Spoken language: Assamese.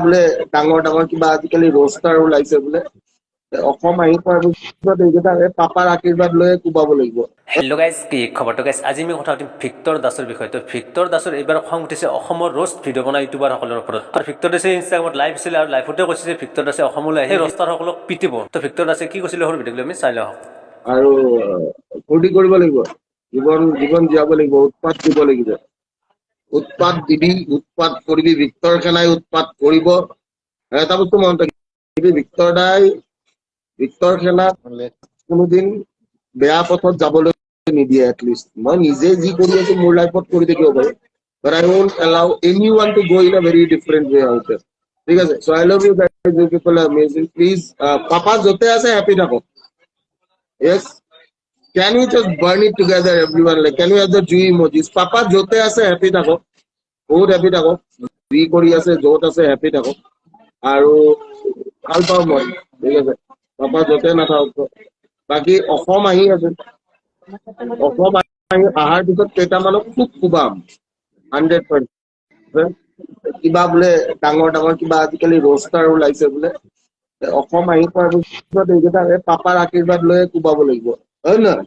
বোলে ডাঙৰ ডাঙৰ কিবা আজিকালি ৰোষ্টাৰ ওলাইছে বোলে অসম আহি পোৱাৰ পিছত এইকেইটা পাপাৰ আশীৰ্বাদ লৈ কোবাব লাগিব। হেল্ল' গাইজ, কি খবৰটো গাইজ? আজি আমি কথা পাতিম ভিক্টৰ দাসৰ বিষয়ে। তো ভিক্টৰ দাসৰ এইবাৰ খং উঠিছে অসমৰ ৰোষ্ট ভিডিঅ' বনোৱা ইউটিউবাৰসকলৰ ওপৰত। আৰু ভিক্টৰ দাসে ইনষ্টাগ্ৰামত লাইভ আছিলে আৰু লাইভতে কৈছে যে ভিক্টৰ দাসে অসমলৈ আহি ৰোষ্টাৰসকলক পিটিব। তো ভিক্টৰ দাসে কি কৈছিলে সৰু ভিডিঅ'টো আমি চাই লওঁ। আৰু ফূৰ্তি কৰিব লাগিব, জীৱন জীয়াব লাগিব, উৎপাত দিব লাগিব। উৎপাত দিবি, উৎপাত কৰিবি, ভিক্টৰ সেনাই উৎপাত কৰিব। এটা বস্তু মনত ৰাখিবি, ভিক্টৰ সেনাক কোনোদিন বেয়া পথত যাবলৈ নিদিয়ে। এটলিষ্ট মই নিজে যি কৰি আছো মোৰ লাইফত কৰি থাকিব পাৰো, but I won't allow anyone to go in a very different way out there. ঠিক আছে? So I love you guys, you people are amazing. Please, papa যতে আছে হ্যাপি থাকো। Yes, can we just burn it together everyone? Like, can we have the G emojis? Papa যতে আছে হ্যাপি থাকো, বহুত হ্যাপি থাকো, যি কৰি আছে যত আছে হ্যাপি থাকো। আৰু ভাল পাওঁ মই, ঠিক আছে? পাপা যতে নাথাকক। বাকী অসম আহি আছে, অসম অহাৰ পিছত কেইটামানক খুব কোবাম 100%। কিবা বোলে ডাঙৰ ডাঙৰ কিবা আজিকালি ৰোষ্টাৰ ওলাইছে বোলে অসম আহি পোৱাৰ পিছত এইকেইটা পাপাৰ আশীৰ্বাদ লৈ কোবাব লাগিব, হয় নহয়?